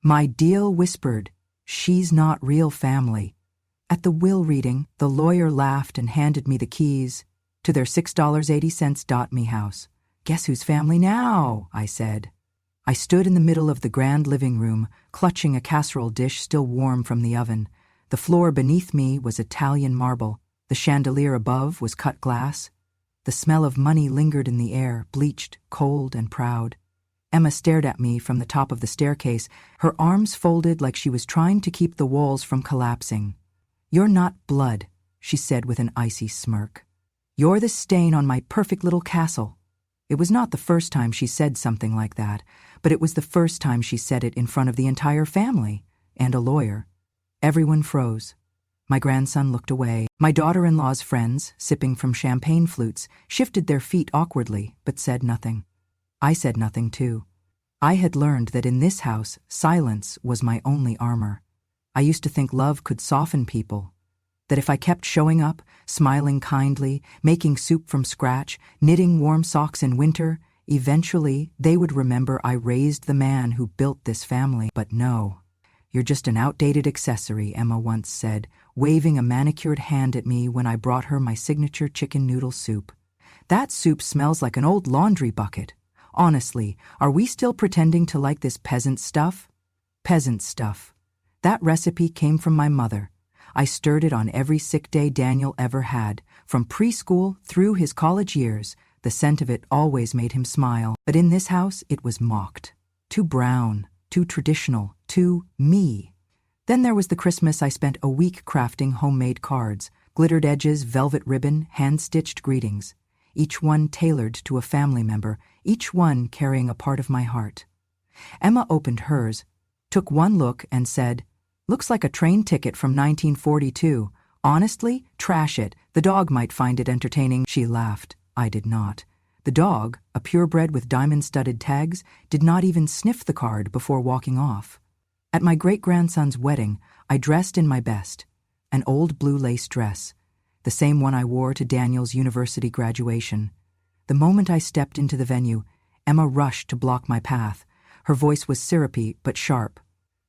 My DIL whispered, "She's not real family." At the will reading, the lawyer laughed and handed me the keys to their $6.80 house. "Guess whose family now?" I said. I stood in the middle of the grand living room, clutching a casserole dish still warm from the oven. The floor beneath me was Italian marble. The chandelier above was cut glass. The smell of money lingered in the air, bleached, cold, and proud. Emma stared at me from the top of the staircase, her arms folded like she was trying to keep the walls from collapsing. "You're not blood," she said with an icy smirk. "You're the stain on my perfect little castle." It was not the first time she said something like that, but it was the first time she said it in front of the entire family and a lawyer. Everyone froze. My grandson looked away. My daughter-in-law's friends, sipping from champagne flutes, shifted their feet awkwardly, but said nothing. I said nothing, too. I had learned that in this house, silence was my only armor. I used to think love could soften people, that if I kept showing up, smiling kindly, making soup from scratch, knitting warm socks in winter, eventually they would remember I raised the man who built this family. But no. "You're just an outdated accessory," Emma once said, waving a manicured hand at me when I brought her my signature chicken noodle soup. "That soup smells like an old laundry bucket. Honestly, are we still pretending to like this peasant stuff?" Peasant stuff. That recipe came from my mother. I stirred it on every sick day Daniel ever had. From preschool through his college years, the scent of it always made him smile. But in this house, it was mocked. Too brown, too traditional, too me. Then there was the Christmas I spent a week crafting homemade cards, glittered edges, velvet ribbon, hand-stitched greetings, each one tailored to a family member, each one carrying a part of my heart. Emma opened hers, took one look and said, "Looks like a train ticket from 1942. Honestly, trash it. The dog might find it entertaining." She laughed. I did not. The dog, a purebred with diamond-studded tags, did not even sniff the card before walking off. At my great-grandson's wedding, I dressed in my best, an old blue lace dress, the same one I wore to Daniel's university graduation. The moment I stepped into the venue, Emma rushed to block my path. Her voice was syrupy but sharp.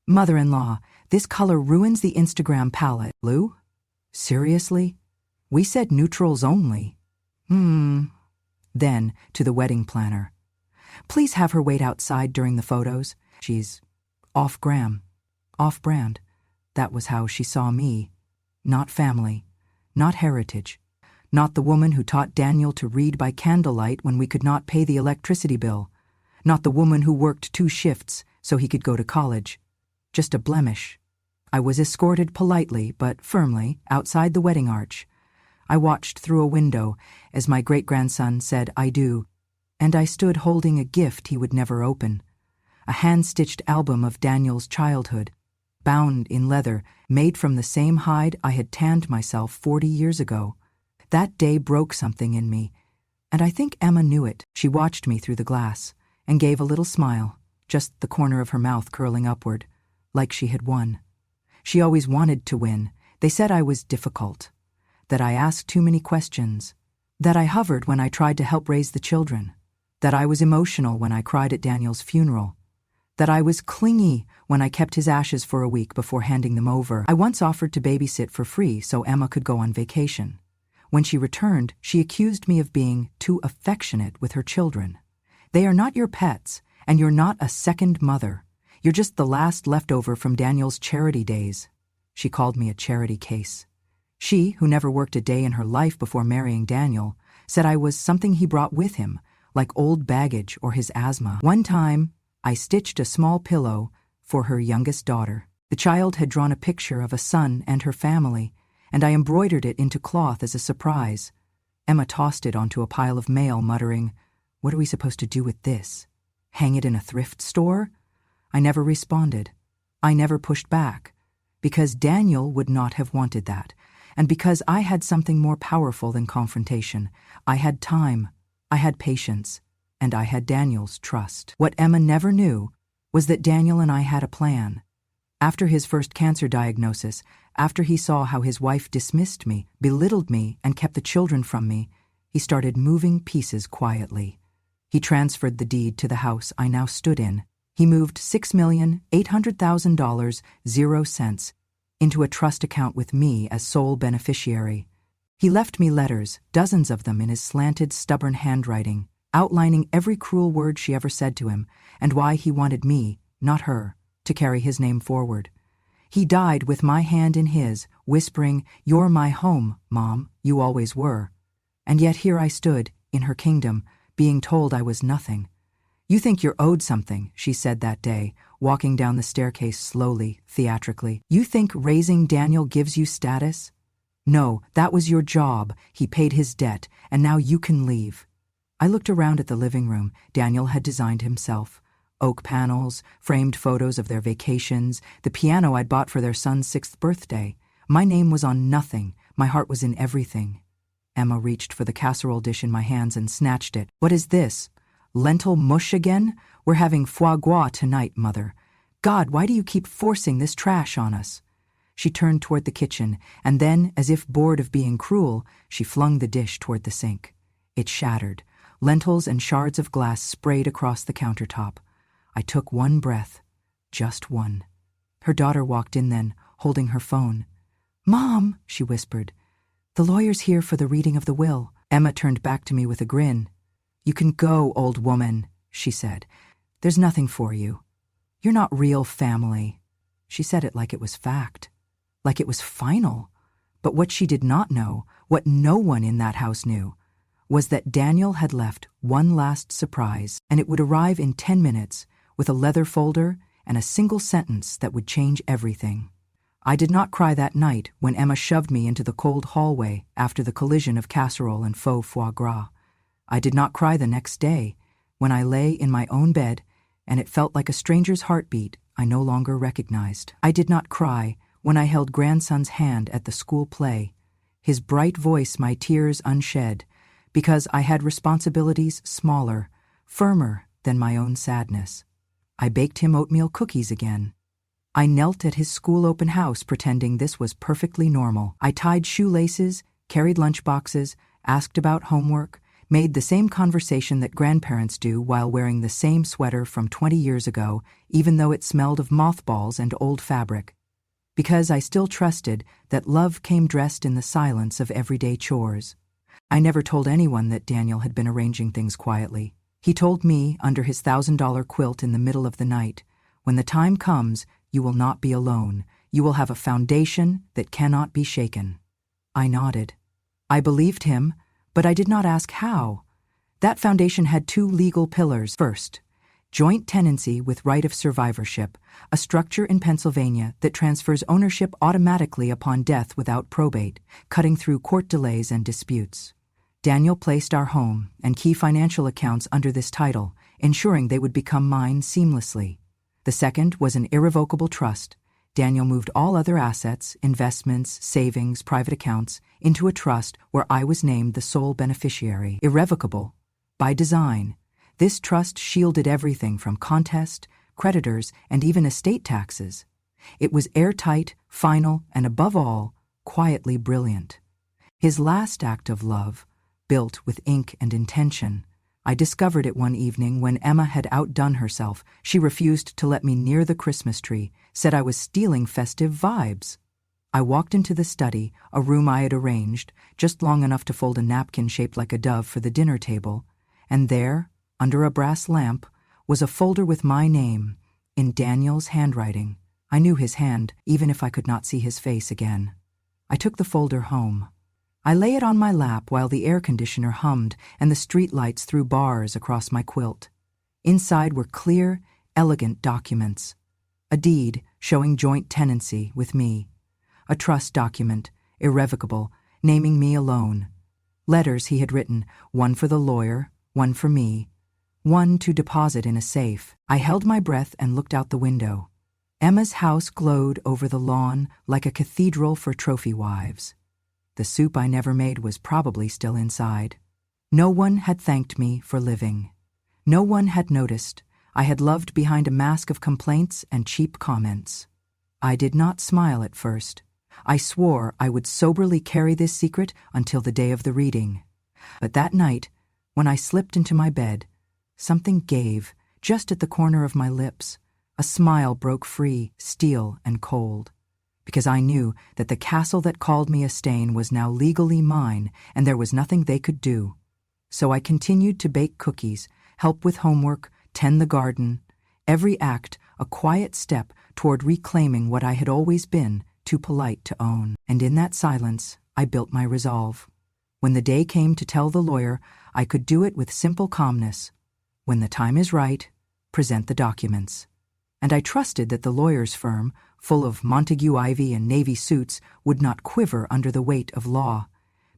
"Mother-in-law, this color ruins the Instagram palette." "Blue? Seriously? We said neutrals only." Then, to the wedding planner. "Please have her wait outside during the photos. She's off-gram, off-brand." That was how she saw me. Not family, not heritage, not the woman who taught Daniel to read by candlelight when we could not pay the electricity bill, not the woman who worked 2 shifts so he could go to college. Just a blemish. I was escorted politely but firmly outside the wedding arch. I watched through a window as my great-grandson said, "I do," and I stood holding a gift he would never open, a hand-stitched album of Daniel's childhood, bound in leather, made from the same hide I had tanned myself 40 years ago. That day broke something in me, and I think Emma knew it. She watched me through the glass and gave a little smile, just the corner of her mouth curling upward, like she had won. She always wanted to win. They said I was difficult, that I asked too many questions, that I hovered when I tried to help raise the children, that I was emotional when I cried at Daniel's funeral, that I was clingy when I kept his ashes for a week before handing them over. I once offered to babysit for free so Emma could go on vacation. When she returned, she accused me of being too affectionate with her children. "They are not your pets, and you're not a second mother. You're just the last leftover from Daniel's charity days." She called me a charity case. She, who never worked a day in her life before marrying Daniel, said I was something he brought with him, like old baggage or his asthma. One time, I stitched a small pillow for her youngest daughter. The child had drawn a picture of a son and her family, and I embroidered it into cloth as a surprise. Emma tossed it onto a pile of mail, muttering, "What are we supposed to do with this? Hang it in a thrift store?" I never responded. I never pushed back, because Daniel would not have wanted that, and because I had something more powerful than confrontation. I had time, I had patience, and I had Daniel's trust. What Emma never knew was that Daniel and I had a plan. After his first cancer diagnosis, after he saw how his wife dismissed me, belittled me, and kept the children from me, he started moving pieces quietly. He transferred the deed to the house I now stood in. He moved $6,800,000, 0 cents, into a trust account with me as sole beneficiary. He left me letters, dozens of them in his slanted, stubborn handwriting, outlining every cruel word she ever said to him, and why he wanted me, not her, to carry his name forward. He died with my hand in his, whispering, "You're my home, Mom, you always were." And yet here I stood, in her kingdom, being told I was nothing. "You think you're owed something," she said that day, walking down the staircase slowly, theatrically. "You think raising Daniel gives you status? No, that was your job. He paid his debt, and now you can leave." I looked around at the living room Daniel had designed himself. Oak panels, framed photos of their vacations, the piano I'd bought for their son's 6th birthday. My name was on nothing. My heart was in everything. Emma reached for the casserole dish in my hands and snatched it. "What is this? Lentil mush again? We're having foie gras tonight, Mother. God, why do you keep forcing this trash on us?" She turned toward the kitchen, and then, as if bored of being cruel, she flung the dish toward the sink. It shattered. Lentils and shards of glass sprayed across the countertop. I took one breath. Just one. Her daughter walked in then, holding her phone. "Mom," she whispered, "the lawyer's here for the reading of the will." Emma turned back to me with a grin. "You can go, old woman," she said. "There's nothing for you. You're not real family." She said it like it was fact, like it was final. But what she did not know, what no one in that house knew, was that Daniel had left one last surprise, and it would arrive in 10 minutes with a leather folder and a single sentence that would change everything. I did not cry that night when Emma shoved me into the cold hallway after the collision of casserole and faux foie gras. I did not cry the next day when I lay in my own bed and it felt like a stranger's heartbeat I no longer recognized. I did not cry when I held grandson's hand at the school play, his bright voice my tears unshed, because I had responsibilities smaller, firmer than my own sadness. I baked him oatmeal cookies again. I knelt at his school open house pretending this was perfectly normal. I tied shoelaces, carried lunchboxes, asked about homework, made the same conversation that grandparents do while wearing the same sweater from 20 years ago, even though it smelled of mothballs and old fabric. Because I still trusted that love came dressed in the silence of everyday chores. I never told anyone that Daniel had been arranging things quietly. He told me under his $1,000 quilt in the middle of the night, "When the time comes, you will not be alone. You will have a foundation that cannot be shaken." I nodded. I believed him, but I did not ask how. That foundation had 2 legal pillars. First, joint tenancy with right of survivorship, a structure in Pennsylvania that transfers ownership automatically upon death without probate, cutting through court delays and disputes. Daniel placed our home and key financial accounts under this title, ensuring they would become mine seamlessly. The second was an irrevocable trust. Daniel moved all other assets, investments, savings, private accounts, into a trust where I was named the sole beneficiary. Irrevocable. By design, this trust shielded everything from contest, creditors, and even estate taxes. It was airtight, final, and above all, quietly brilliant. His last act of love, built with ink and intention. I discovered it one evening when Emma had outdone herself. She refused to let me near the Christmas tree, said I was stealing festive vibes. I walked into the study, a room I had arranged, just long enough to fold a napkin shaped like a dove for the dinner table, and there, under a brass lamp, was a folder with my name, in Daniel's handwriting. I knew his hand, even if I could not see his face again. I took the folder home. I lay it on my lap while the air conditioner hummed and the street lights threw bars across my quilt. Inside were clear, elegant documents. A deed showing joint tenancy with me. A trust document, irrevocable, naming me alone. Letters he had written, one for the lawyer, one for me, one to deposit in a safe. I held my breath and looked out the window. Emma's house glowed over the lawn like a cathedral for trophy wives. The soup I never made was probably still inside. No one had thanked me for living. No one had noticed I had loved behind a mask of complaints and cheap comments. I did not smile at first. I swore I would soberly carry this secret until the day of the reading. But that night, when I slipped into my bed, something gave, just at the corner of my lips. A smile broke free, steel and cold, because I knew that the castle that called me a stain was now legally mine, and there was nothing they could do. So I continued to bake cookies, help with homework, tend the garden, every act a quiet step toward reclaiming what I had always been too polite to own. And in that silence, I built my resolve. When the day came to tell the lawyer, I could do it with simple calmness. When the time is right, present the documents. And I trusted that the lawyer's firm, full of Montague Ivy and Navy suits, would not quiver under the weight of law,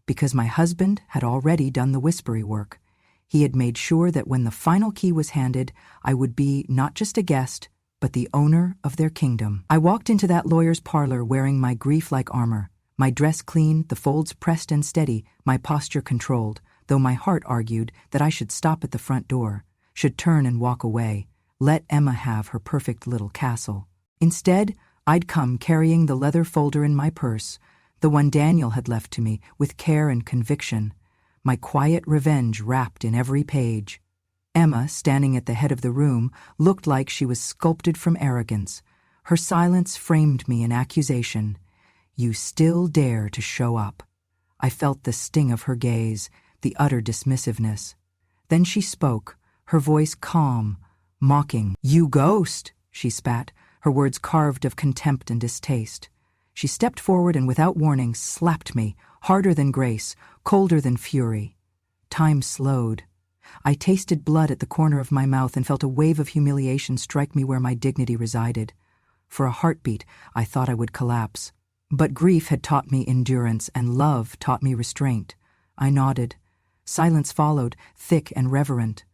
because my husband had already done the whispery work. He had made sure that when the final key was handed, I would be not just a guest, but the owner of their kingdom. I walked into that lawyer's parlor wearing my grief-like armor, my dress clean, the folds pressed and steady, my posture controlled, though my heart argued that I should stop at the front door, should turn and walk away, let Emma have her perfect little castle. Instead, I'd come carrying the leather folder in my purse, the one Daniel had left to me, with care and conviction, my quiet revenge wrapped in every page. Emma, standing at the head of the room, looked like she was sculpted from arrogance. Her silence framed me in accusation. You still dare to show up. I felt the sting of her gaze, the utter dismissiveness. Then she spoke, her voice calm, mocking. You ghost, she spat, her words carved of contempt and distaste. She stepped forward and without warning slapped me, harder than grace, colder than fury. Time slowed. I tasted blood at the corner of my mouth and felt a wave of humiliation strike me where my dignity resided. For a heartbeat, I thought I would collapse. But grief had taught me endurance, and love taught me restraint. I nodded. Silence followed, thick and reverent.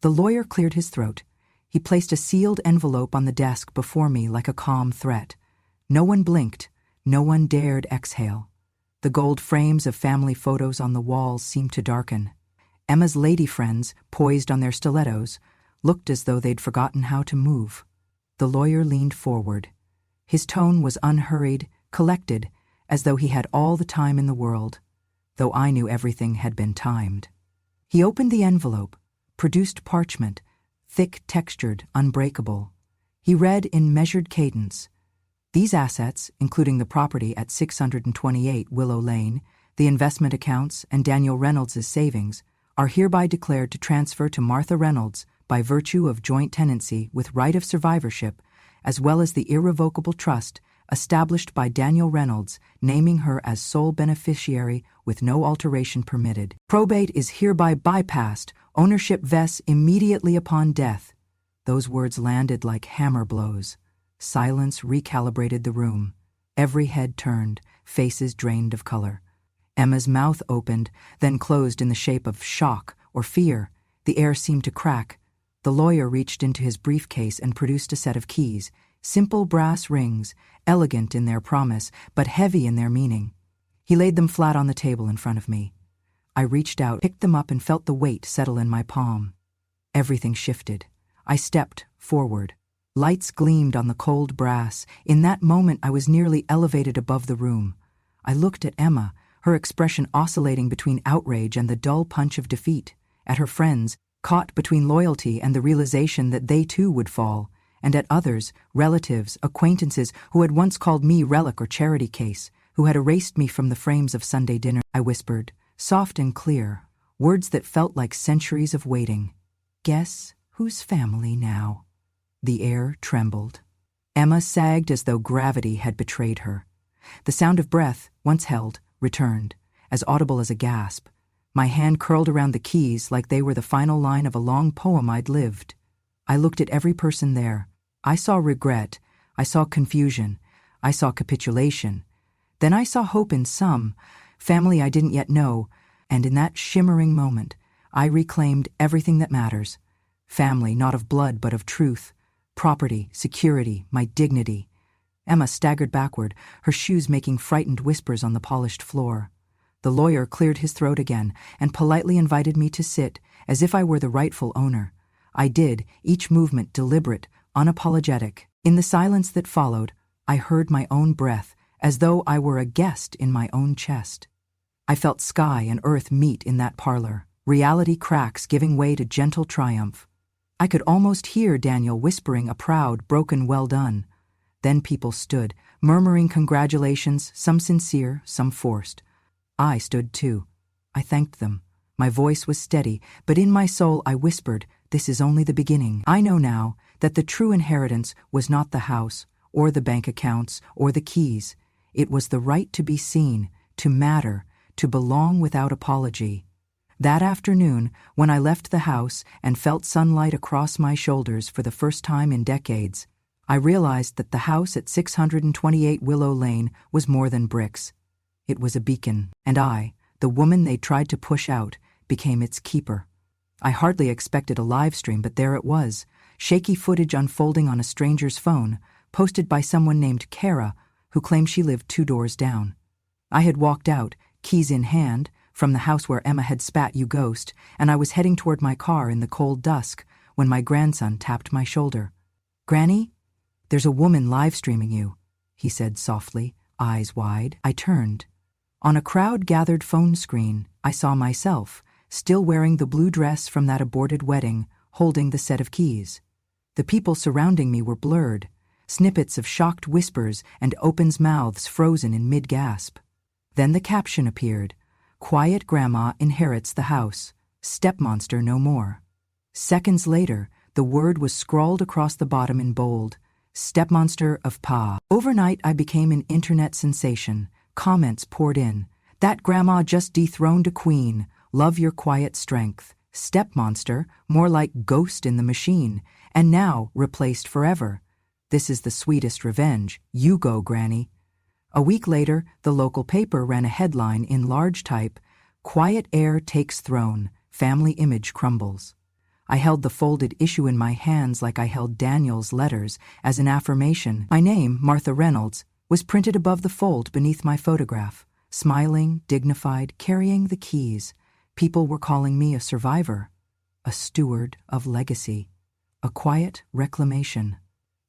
The lawyer cleared his throat. He placed a sealed envelope on the desk before me like a calm threat. No one blinked. No one dared exhale. The gold frames of family photos on the walls seemed to darken. Emma's lady friends, poised on their stilettos, looked as though they'd forgotten how to move. The lawyer leaned forward. His tone was unhurried, collected, as though he had all the time in the world, though I knew everything had been timed. He opened the envelope, produced parchment, thick, textured, unbreakable. He read in measured cadence. These assets, including the property at 628 Willow Lane, the investment accounts, and Daniel Reynolds' savings, are hereby declared to transfer to Martha Reynolds by virtue of joint tenancy with right of survivorship, as well as the irrevocable trust established by Daniel Reynolds, naming her as sole beneficiary with no alteration permitted. Probate is hereby bypassed. Ownership vests immediately upon death. Those words landed like hammer blows. Silence recalibrated the room. Every head turned, faces drained of color. Emma's mouth opened, then closed in the shape of shock or fear. The air seemed to crack. The lawyer reached into his briefcase and produced a set of keys, simple brass rings, elegant in their promise, but heavy in their meaning. He laid them flat on the table in front of me. I reached out, picked them up, and felt the weight settle in my palm. Everything shifted. I stepped forward. Lights gleamed on the cold brass. In that moment, I was nearly elevated above the room. I looked at Emma, her expression oscillating between outrage and the dull punch of defeat, at her friends, caught between loyalty and the realization that they too would fall, and at others, relatives, acquaintances who had once called me relic or charity case, who had erased me from the frames of Sunday dinner. I whispered, soft and clear, words that felt like centuries of waiting. Guess whose family now? The air trembled. Emma sagged as though gravity had betrayed her. The sound of breath, once held, returned, as audible as a gasp. My hand curled around the keys like they were the final line of a long poem I'd lived. I looked at every person there. I saw regret. I saw confusion. I saw capitulation. Then I saw hope in some, family I didn't yet know, and in that shimmering moment, I reclaimed everything that matters. Family not of blood but of truth. Property, security, my dignity. Emma staggered backward, her shoes making frightened whispers on the polished floor. The lawyer cleared his throat again and politely invited me to sit, as if I were the rightful owner. I did, each movement deliberate, unapologetic. In the silence that followed, I heard my own breath, as though I were a guest in my own chest. I felt sky and earth meet in that parlor, reality cracks giving way to gentle triumph. I could almost hear Daniel whispering a proud, broken "well done." Then people stood, murmuring congratulations, some sincere, some forced. I stood too. I thanked them. My voice was steady, but in my soul I whispered, "This is only the beginning." I know now that the true inheritance was not the house, or the bank accounts, or the keys. It was the right to be seen, to matter, to belong without apology. That afternoon, when I left the house and felt sunlight across my shoulders for the first time in decades, I realized that the house at 628 Willow Lane was more than bricks. It was a beacon, and I, the woman they tried to push out, became its keeper. I hardly expected a live stream, but there it was, shaky footage unfolding on a stranger's phone, posted by someone named Kara, who claimed she lived 2 doors down. I had walked out, keys in hand, from the house where Emma had spat "you ghost," and I was heading toward my car in the cold dusk when my grandson tapped my shoulder. "Granny, there's a woman live streaming you," he said softly, eyes wide. I turned. On a crowd-gathered phone screen, I saw myself, still wearing the blue dress from that aborted wedding, holding the set of keys. The people surrounding me were blurred, snippets of shocked whispers and open mouths frozen in mid-gasp. Then the caption appeared, "Quiet grandma inherits the house. Stepmonster no more." Seconds later, the word was scrawled across the bottom in bold, "Stepmonster of Pa." Overnight, I became an internet sensation. Comments poured in. "That grandma just dethroned a queen. Love your quiet strength. Stepmonster, more like ghost in the machine. And now, replaced forever. This is the sweetest revenge. You go, Granny." A week later, the local paper ran a headline in large type, "Quiet heir takes throne. Family image crumbles." I held the folded issue in my hands like I held Daniel's letters as an affirmation. My name, Martha Reynolds, was printed above the fold beneath my photograph. Smiling, dignified, carrying the keys. People were calling me a survivor, a steward of legacy, a quiet reclamation.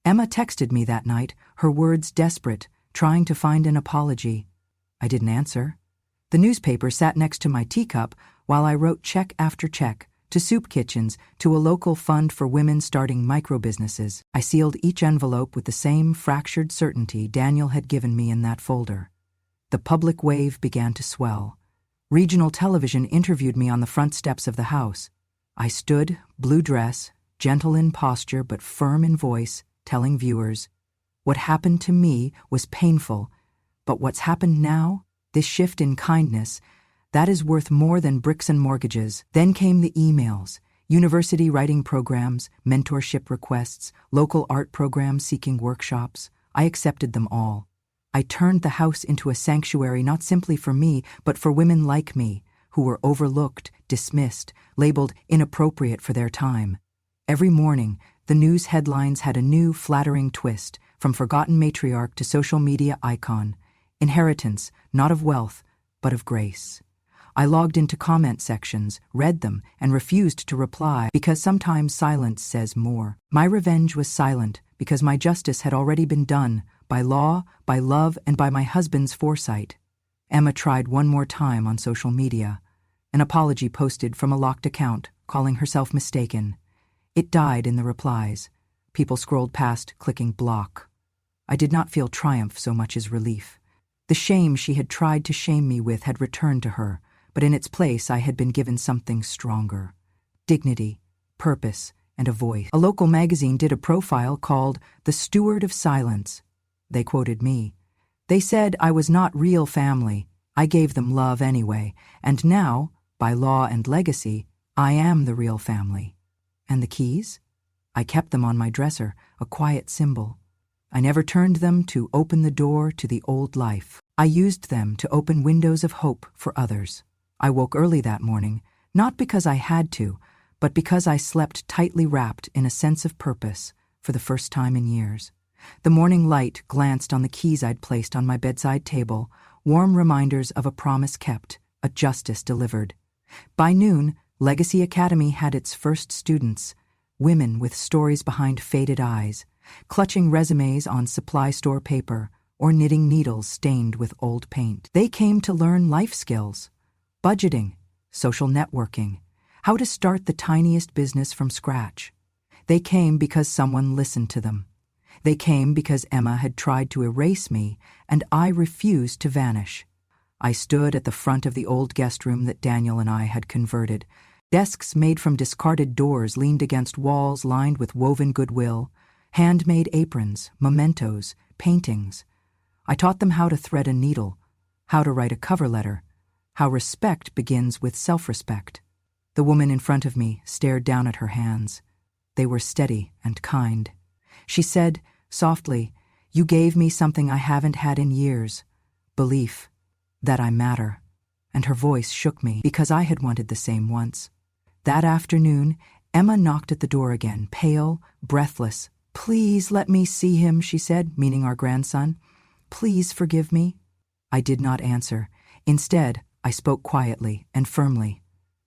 Emma texted me that night, her words desperate, trying to find an apology. I didn't answer. The newspaper sat next to my teacup while I wrote check after check, to soup kitchens, to a local fund for women starting micro-businesses. I sealed each envelope with the same fractured certainty Daniel had given me in that folder. The public wave began to swell. Regional television interviewed me on the front steps of the house. I stood, blue dress, gentle in posture but firm in voice, telling viewers, "What happened to me was painful, but what's happened now, this shift in kindness, that is worth more than bricks and mortgages." Then came the emails, university writing programs, mentorship requests, local art programs seeking workshops. I accepted them all. I turned the house into a sanctuary not simply for me, but for women like me, who were overlooked, dismissed, labeled inappropriate for their time. Every morning, the news headlines had a new, flattering twist, from forgotten matriarch to social media icon. Inheritance, not of wealth, but of grace. I logged into comment sections, read them, and refused to reply because sometimes silence says more. My revenge was silent because my justice had already been done, by law, by love, and by my husband's foresight. Emma tried one more time on social media. An apology posted from a locked account, calling herself mistaken. It died in the replies. People scrolled past, clicking block. I did not feel triumph so much as relief. The shame she had tried to shame me with had returned to her, but in its place I had been given something stronger. Dignity, purpose, and a voice. A local magazine did a profile called "The Steward of Silence." They quoted me. They said I was not real family. I gave them love anyway, and now, by law and legacy, I am the real family. And the keys? I kept them on my dresser, a quiet symbol. I never turned them to open the door to the old life. I used them to open windows of hope for others. I woke early that morning, not because I had to, but because I slept tightly wrapped in a sense of purpose for the first time in years. The morning light glanced on the keys I'd placed on my bedside table, warm reminders of a promise kept, a justice delivered. By noon, Legacy Academy had its first students, women with stories behind faded eyes, clutching resumes on supply store paper or knitting needles stained with old paint. They came to learn life skills, budgeting, social networking, how to start the tiniest business from scratch. They came because someone listened to them. They came because Emma had tried to erase me, and I refused to vanish. I stood at the front of the old guest room that Daniel and I had converted. Desks made from discarded doors leaned against walls lined with woven goodwill, handmade aprons, mementos, paintings. I taught them how to thread a needle, how to write a cover letter, how respect begins with self-respect. The woman in front of me stared down at her hands. They were steady and kind. She said, softly, "You gave me something I haven't had in years. Belief. That I matter." And her voice shook me because I had wanted the same once. That afternoon, Emma knocked at the door again, pale, breathless. "Please let me see him," she said, meaning our grandson. "Please forgive me." I did not answer. Instead, I spoke quietly and firmly.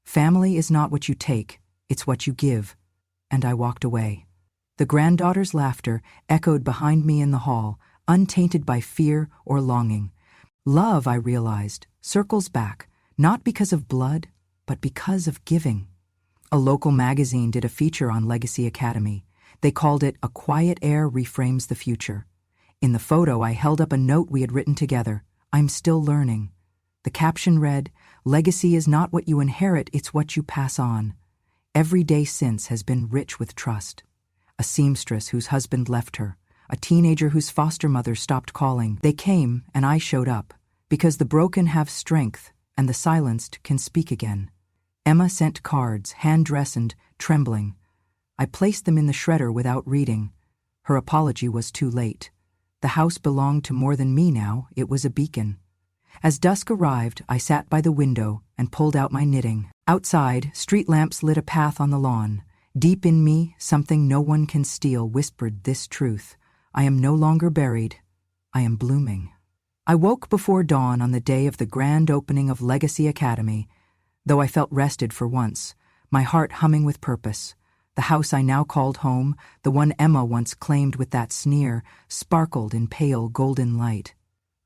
"Family is not what you take, it's what you give." And I walked away. The granddaughter's laughter echoed behind me in the hall, untainted by fear or longing. Love, I realized, circles back, not because of blood, but because of giving. A local magazine did a feature on Legacy Academy. They called it "A Quiet Air Reframes the Future." In the photo, I held up a note we had written together, "I'm still learning." The caption read, "Legacy is not what you inherit, it's what you pass on." Every day since has been rich with trust. A seamstress whose husband left her, a teenager whose foster mother stopped calling. They came, and I showed up, because the broken have strength, and the silenced can speak again. Emma sent cards, hand-dressed, trembling. I placed them in the shredder without reading. Her apology was too late. The house belonged to more than me now, it was a beacon. As dusk arrived, I sat by the window and pulled out my knitting. Outside, street lamps lit a path on the lawn. Deep in me, something no one can steal whispered this truth: I am no longer buried, I am blooming. I woke before dawn on the day of the grand opening of Legacy Academy. Though I felt rested for once, my heart humming with purpose. The house I now called home, the one Emma once claimed with that sneer, sparkled in pale golden light.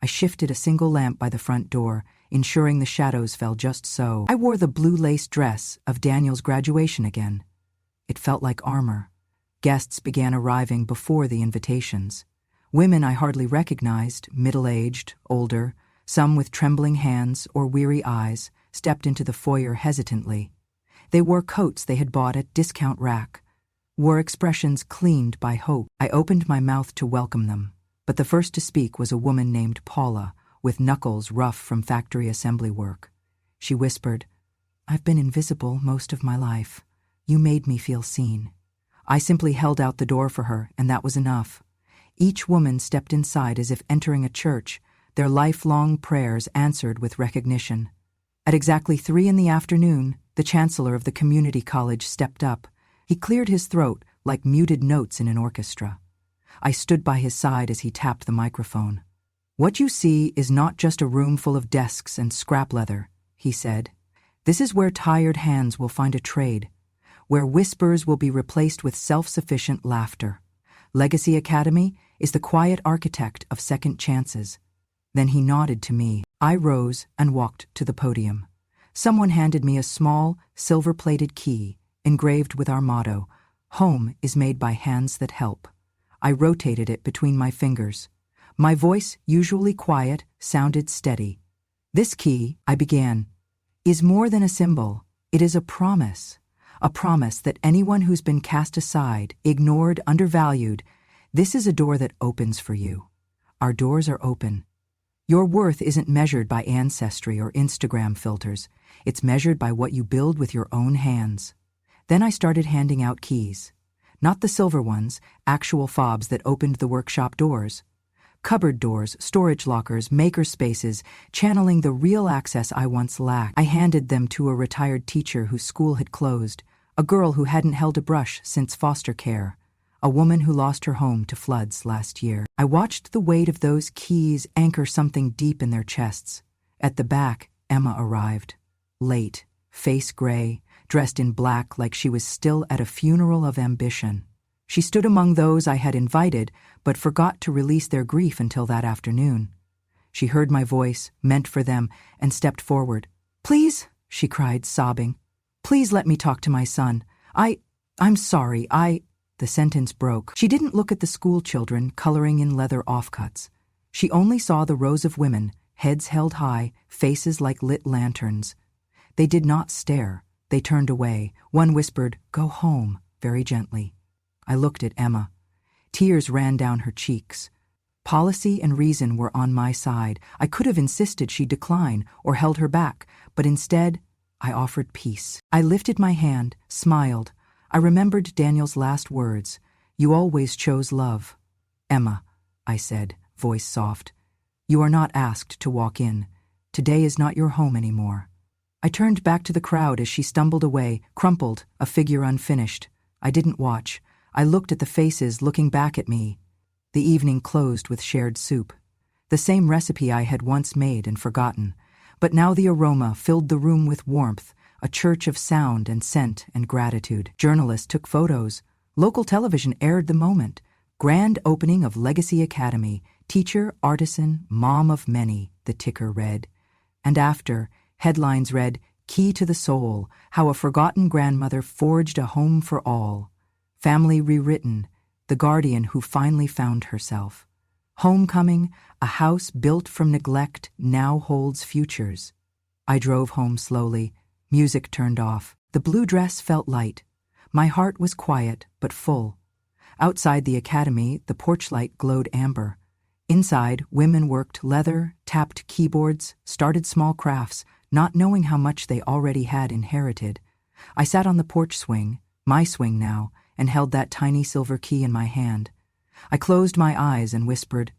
I shifted a single lamp by the front door, ensuring the shadows fell just so. I wore the blue lace dress of Daniel's graduation again. It felt like armor. Guests began arriving before the invitations. Women I hardly recognized, middle-aged, older, some with trembling hands or weary eyes, stepped into the foyer hesitantly. They wore coats they had bought at discount rack, wore expressions cleaned by hope. I opened my mouth to welcome them, but the first to speak was a woman named Paula, with knuckles rough from factory assembly work. She whispered, "I've been invisible most of my life. You made me feel seen." I simply held out the door for her, and that was enough. Each woman stepped inside as if entering a church, their lifelong prayers answered with recognition. At exactly 3 p.m, the chancellor of the community college stepped up. He cleared his throat like muted notes in an orchestra. I stood by his side as he tapped the microphone. "What you see is not just a room full of desks and scrap leather," he said. "This is where tired hands will find a trade, where whispers will be replaced with self-sufficient laughter. Legacy Academy is the quiet architect of second chances." Then he nodded to me. I rose and walked to the podium. Someone handed me a small, silver-plated key, engraved with our motto, "Home is made by hands that help." I rotated it between my fingers. My voice, usually quiet, sounded steady. "This key," I began, "is more than a symbol. It is a promise that anyone who's been cast aside, ignored, undervalued, this is a door that opens for you. Our doors are open. Your worth isn't measured by ancestry or Instagram filters. It's measured by what you build with your own hands." Then I started handing out keys. Not the silver ones, actual fobs that opened the workshop doors. Cupboard doors, storage lockers, maker spaces, channeling the real access I once lacked. I handed them to a retired teacher whose school had closed, a girl who hadn't held a brush since foster care, a woman who lost her home to floods last year. I watched the weight of those keys anchor something deep in their chests. At the back, Emma arrived. Late, face gray, dressed in black like she was still at a funeral of ambition. She stood among those I had invited, but forgot to release their grief until that afternoon. She heard my voice, meant for them, and stepped forward. "Please," she cried, sobbing. "Please let me talk to my son. I'm sorry, The sentence broke. She didn't look at the school children coloring in leather offcuts. She only saw the rows of women, heads held high, faces like lit lanterns. They did not stare. They turned away. One whispered, "Go home," very gently. I looked at Emma. Tears ran down her cheeks. Policy and reason were on my side. I could have insisted she decline or held her back, but instead, I offered peace. I lifted my hand, smiled. I remembered Daniel's last words. "You always chose love." "Emma," I said, voice soft, "you are not asked to walk in. Today is not your home anymore." I turned back to the crowd as she stumbled away, crumpled, a figure unfinished. I didn't watch. I looked at the faces looking back at me. The evening closed with shared soup. The same recipe I had once made and forgotten. But now the aroma filled the room with warmth, a church of sound and scent and gratitude. Journalists took photos. Local television aired the moment. Grand opening of Legacy Academy. Teacher, artisan, mom of many, the ticker read. And after, headlines read, "Key to the Soul, How a Forgotten Grandmother Forged a Home for All." Family rewritten, the guardian who finally found herself. Homecoming, a house built from neglect now holds futures. I drove home slowly. Music turned off. The blue dress felt light. My heart was quiet, but full. Outside the academy, the porch light glowed amber. Inside, women worked leather, tapped keyboards, started small crafts, not knowing how much they already had inherited. I sat on the porch swing, my swing now, and held that tiny silver key in my hand. I closed my eyes and whispered,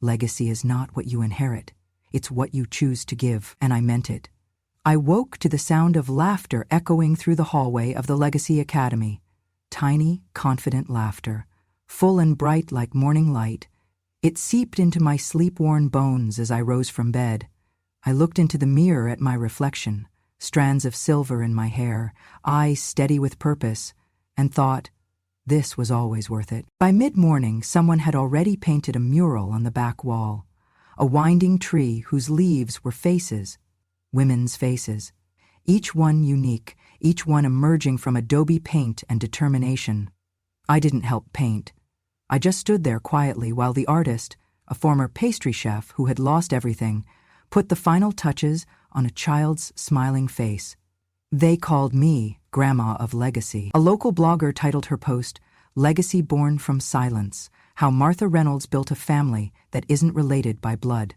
"Legacy is not what you inherit. It's what you choose to give," and I meant it. I woke to the sound of laughter echoing through the hallway of the Legacy Academy. Tiny, confident laughter, full and bright like morning light. It seeped into my sleep-worn bones as I rose from bed. I looked into the mirror at my reflection, strands of silver in my hair, eyes steady with purpose, and thought, this was always worth it. By mid-morning, someone had already painted a mural on the back wall, a winding tree whose leaves were faces, women's faces, each one unique, each one emerging from Adobe paint and determination. I didn't help paint. I just stood there quietly while the artist, a former pastry chef who had lost everything, put the final touches on a child's smiling face. They called me Grandma of Legacy. A local blogger titled her post, "Legacy Born from Silence, How Martha Reynolds Built a Family That Isn't Related by Blood."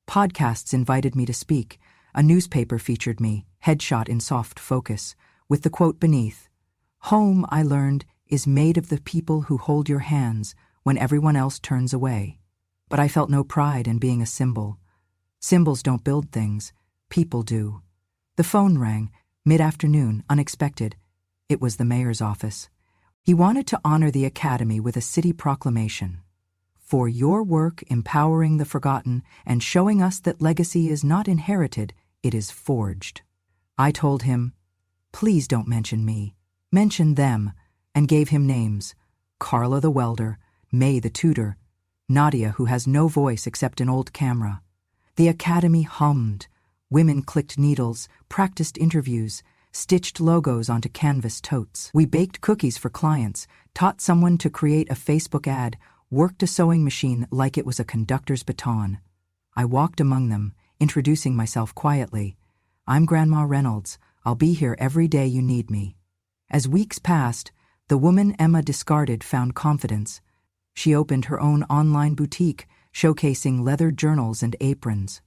Podcasts invited me to speak. A newspaper featured me, headshot in soft focus, with the quote beneath, "Home, I learned, is made of the people who hold your hands when everyone else turns away." But I felt no pride in being a symbol. Symbols don't build things, people do. The phone rang, mid-afternoon, unexpected. It was the mayor's office. He wanted to honor the academy with a city proclamation. "For your work empowering the forgotten and showing us that legacy is not inherited, it is forged." I told him, "Please don't mention me. Mention them," and gave him names. Carla the welder, May the tutor, Nadia who has no voice except an old camera. The academy hummed. Women clicked needles, practiced interviews, stitched logos onto canvas totes. We baked cookies for clients, taught someone to create a Facebook ad, worked a sewing machine like it was a conductor's baton. I walked among them, introducing myself quietly. "I'm Grandma Reynolds. I'll be here every day you need me." As weeks passed, the woman Emma discarded found confidence. She opened her own online boutique, showcasing leather journals and aprons.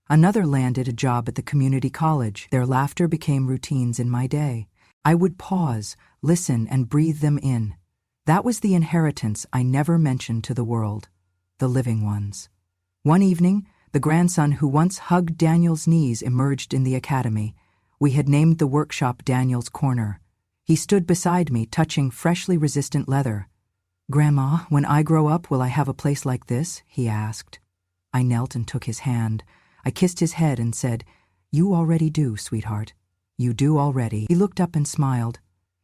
Another landed a job at the community college. Their laughter became routines in my day. I would pause, listen, and breathe them in. That was the inheritance I never mentioned to the world, the living ones. One evening, the grandson who once hugged Daniel's knees emerged in the academy. We had named the workshop Daniel's Corner. He stood beside me, touching freshly resistant leather. "Grandma, when I grow up, will I have a place like this?" he asked. I knelt and took his hand. I kissed his head and said, "You already do, sweetheart. You do already." He looked up and smiled.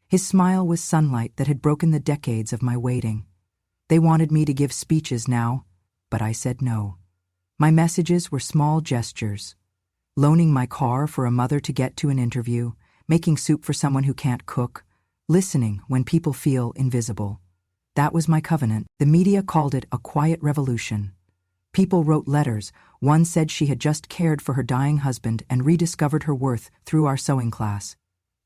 His smile was sunlight that had broken the decades of my waiting. They wanted me to give speeches now, but I said no. My messages were small gestures. Loaning my car for a mother to get to an interview, making soup for someone who can't cook, listening when people feel invisible. That was my covenant. The media called it a quiet revolution. People wrote letters. One said she had just cared for her dying husband and rediscovered her worth through our sewing class.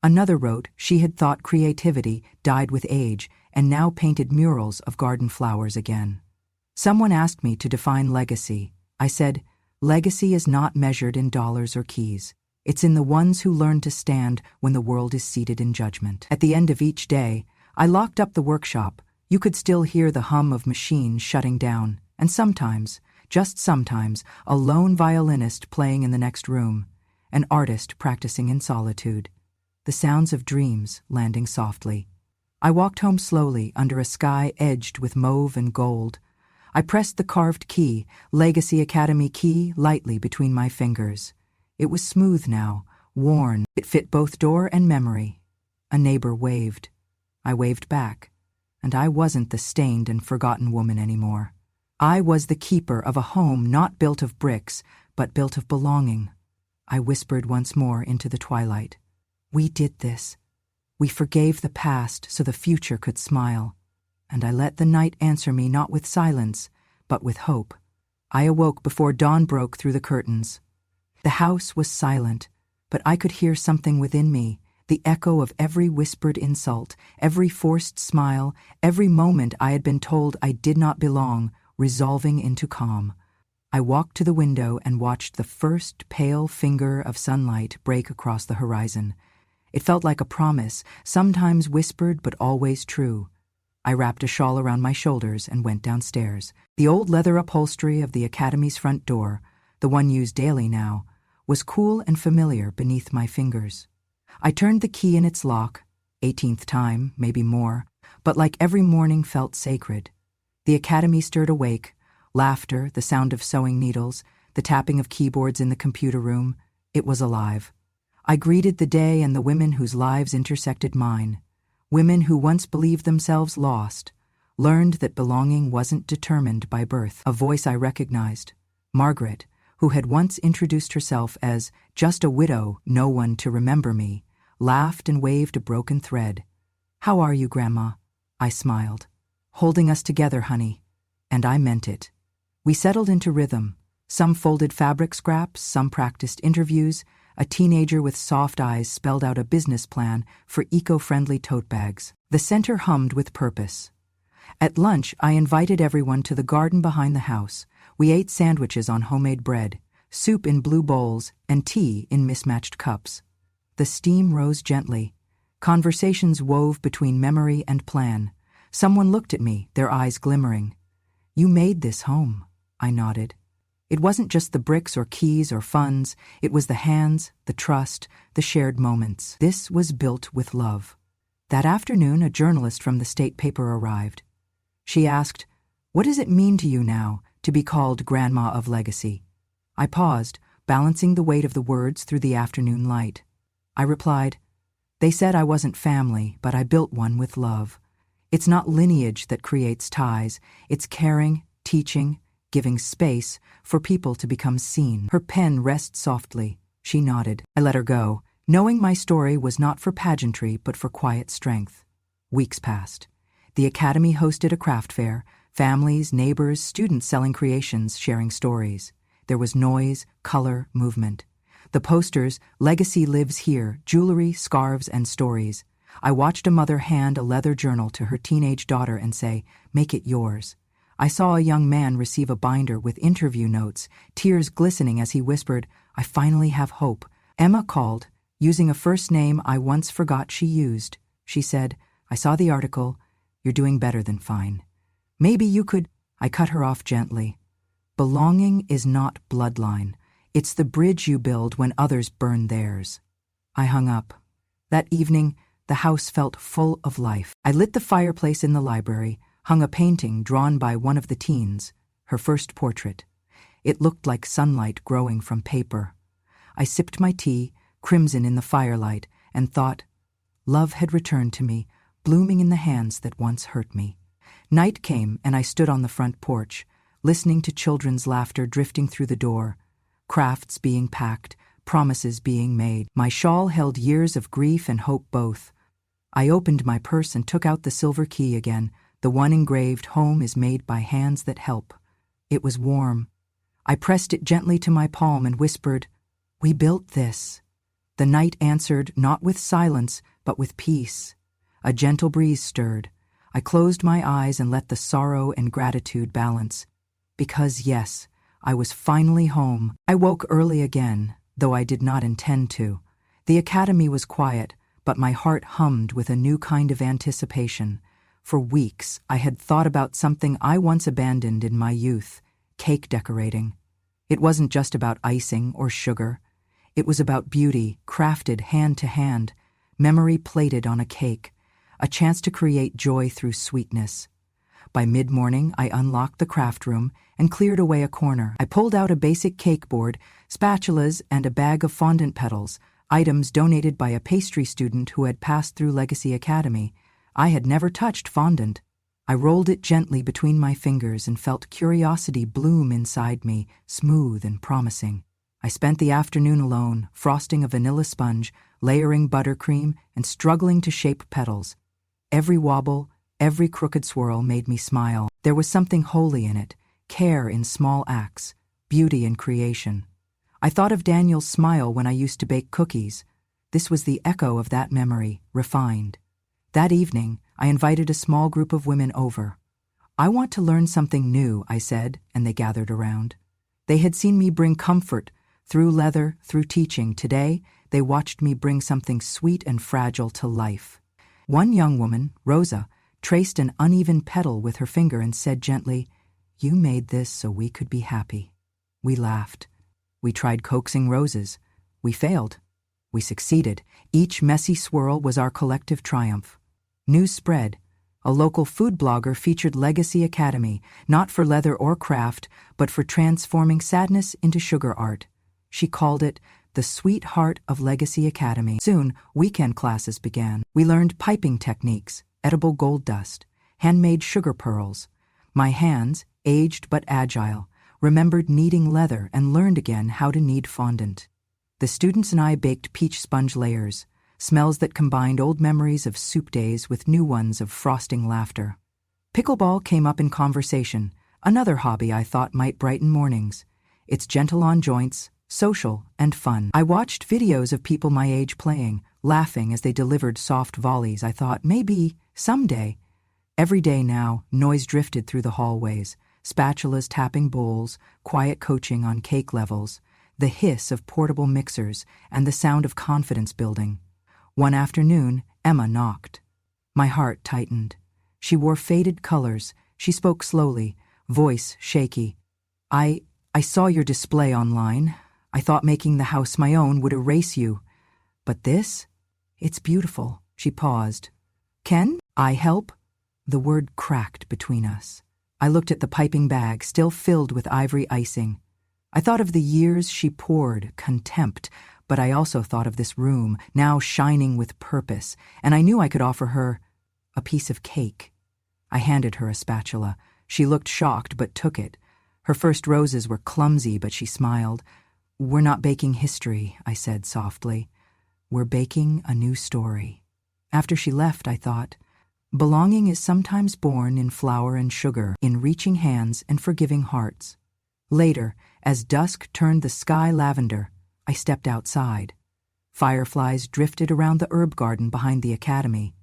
Another wrote she had thought creativity died with age and now painted murals of garden flowers again. Someone asked me to define legacy. I said, legacy is not measured in dollars or keys. It's in the ones who learn to stand when the world is seated in judgment. At the end of each day, I locked up the workshop. You could still hear the hum of machines shutting down, and sometimes, just sometimes, a lone violinist playing in the next room, an artist practicing in solitude. The sounds of dreams landing softly. I walked home slowly under a sky edged with mauve and gold. I pressed the carved key, Legacy Academy key, lightly between my fingers. It was smooth now, worn. It fit both door and memory. A neighbor waved. I waved back, and I wasn't the stained and forgotten woman anymore. I was the keeper of a home not built of bricks, but built of belonging. I whispered once more into the twilight. We did this. We forgave the past so the future could smile. And I let the night answer me not with silence, but with hope. I awoke before dawn broke through the curtains. The house was silent, but I could hear something within me, the echo of every whispered insult, every forced smile, every moment I had been told I did not belong, resolving into calm. I walked to the window and watched the first pale finger of sunlight break across the horizon. It felt like a promise, sometimes whispered but always true. I wrapped a shawl around my shoulders and went downstairs. The old leather upholstery of the Academy's front door, the one used daily now, was cool and familiar beneath my fingers. I turned the key in its lock, 18th time, maybe more, but like every morning felt sacred. The Academy stirred awake, laughter, the sound of sewing needles, the tapping of keyboards in the computer room. It was alive. I greeted the day and the women whose lives intersected mine. Women who once believed themselves lost, learned that belonging wasn't determined by birth. A voice I recognized, Margaret, who had once introduced herself as just a widow, no one to remember me, laughed and waved a broken thread. How are you, Grandma? I smiled. Holding us together, honey. And I meant it. We settled into rhythm. Some folded fabric scraps, some practiced interviews. A teenager with soft eyes spelled out a business plan for eco-friendly tote bags. The center hummed with purpose. At lunch, I invited everyone to the garden behind the house. We ate sandwiches on homemade bread, soup in blue bowls, and tea in mismatched cups. The steam rose gently. Conversations wove between memory and plan. Someone looked at me, their eyes glimmering. You made this home, I nodded. It wasn't just the bricks or keys or funds, it was the hands, the trust, the shared moments. This was built with love. That afternoon, a journalist from the state paper arrived. She asked, "What does it mean to you now to be called Grandma of Legacy?" I paused, balancing the weight of the words through the afternoon light. I replied, "They said I wasn't family, but I built one with love. It's not lineage that creates ties, it's caring, teaching, giving space for people to become seen." Her pen rests softly. She nodded. I let her go, knowing my story was not for pageantry but for quiet strength. Weeks passed. The Academy hosted a craft fair, families, neighbors, students selling creations, sharing stories. There was noise, color, movement. The posters, "Legacy Lives Here," jewelry, scarves, and stories. I watched a mother hand a leather journal to her teenage daughter and say, "Make it yours." I saw a young man receive a binder with interview notes, tears glistening as he whispered, "I finally have hope." Emma called, using a first name I once forgot she used. She said, "I saw the article. You're doing better than fine. Maybe you could—" I cut her off gently. Belonging is not bloodline. It's the bridge you build when others burn theirs. I hung up. That evening, the house felt full of life. I lit the fireplace in the library, hung a painting drawn by one of the teens, her first portrait. It looked like sunlight growing from paper. I sipped my tea, crimson in the firelight, and thought, love had returned to me, blooming in the hands that once hurt me. Night came, and I stood on the front porch, listening to children's laughter drifting through the door, crafts being packed, promises being made. My shawl held years of grief and hope both. I opened my purse and took out the silver key again, the one engraved "Home is made by hands that help." It was warm. I pressed it gently to my palm and whispered, "We built this." The night answered not with silence, but with peace. A gentle breeze stirred. I closed my eyes and let the sorrow and gratitude balance. Because, yes, I was finally home. I woke early again, though I did not intend to. The academy was quiet, but my heart hummed with a new kind of anticipation. For weeks, I had thought about something I once abandoned in my youth: cake decorating. It wasn't just about icing or sugar. It was about beauty, crafted hand to hand, memory plated on a cake, a chance to create joy through sweetness. By mid-morning, I unlocked the craft room and cleared away a corner. I pulled out a basic cake board, spatulas, and a bag of fondant petals, items donated by a pastry student who had passed through Legacy Academy. I had never touched fondant. I rolled it gently between my fingers and felt curiosity bloom inside me, smooth and promising. I spent the afternoon alone, frosting a vanilla sponge, layering buttercream, and struggling to shape petals. Every wobble, every crooked swirl made me smile. There was something holy in it, care in small acts, beauty in creation. I thought of Daniel's smile when I used to bake cookies. This was the echo of that memory, refined. That evening, I invited a small group of women over. "I want to learn something new," I said, and they gathered around. They had seen me bring comfort, through leather, through teaching. Today, they watched me bring something sweet and fragile to life. One young woman, Rosa, traced an uneven petal with her finger and said gently, "You made this so we could be happy." We laughed. We tried coaxing roses. We failed. We succeeded. Each messy swirl was our collective triumph. News spread. A local food blogger featured Legacy Academy, not for leather or craft, but for transforming sadness into sugar art. She called it the Sweet Heart of Legacy Academy. Soon, weekend classes began. We learned piping techniques, edible gold dust, handmade sugar pearls. My hands, aged but agile, remembered kneading leather and learned again how to knead fondant. The students and I baked peach sponge layers, smells that combined old memories of soup days with new ones of frosting laughter. Pickleball came up in conversation, another hobby I thought might brighten mornings. It's gentle on joints, social, and fun. I watched videos of people my age playing, laughing as they delivered soft volleys. I thought, maybe, someday. Every day now, noise drifted through the hallways, spatulas tapping bowls, quiet coaching on cake levels, the hiss of portable mixers, and the sound of confidence building. One afternoon, Emma knocked. My heart tightened. She wore faded colors. She spoke slowly, voice shaky. I saw your display online. I thought making the house my own would erase you. But this? It's beautiful." She paused. "Can I help?" The word cracked between us. I looked at the piping bag, still filled with ivory icing. I thought of the years she poured, contempt, but I also thought of this room, now shining with purpose, and I knew I could offer her a piece of cake. I handed her a spatula. She looked shocked, but took it. Her first roses were clumsy, but she smiled. "We're not baking history," I said softly. "We're baking a new story." After she left, I thought, belonging is sometimes born in flour and sugar, in reaching hands and forgiving hearts. Later, as dusk turned the sky lavender, I stepped outside. Fireflies drifted around the herb garden behind the academy.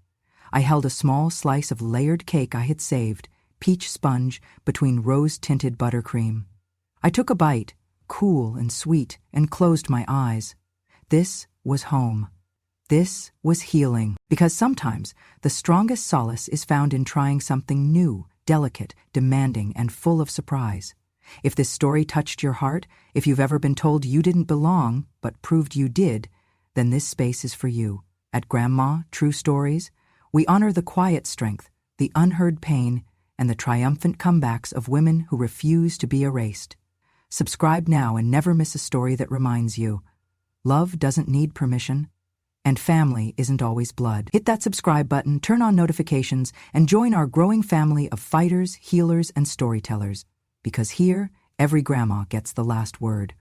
I held a small slice of layered cake I had saved, peach sponge between rose-tinted buttercream. I took a bite, cool and sweet, and closed my eyes. This was home. This was healing, because sometimes the strongest solace is found in trying something new, delicate, demanding, and full of surprise. If this story touched your heart, if you've ever been told you didn't belong, but proved you did, then this space is for you. At Grandma True Stories, we honor the quiet strength, the unheard pain, and the triumphant comebacks of women who refuse to be erased. Subscribe now and never miss a story that reminds you, love doesn't need permission, and family isn't always blood. Hit that subscribe button, turn on notifications, and join our growing family of fighters, healers, and storytellers. Because here, every grandma gets the last word.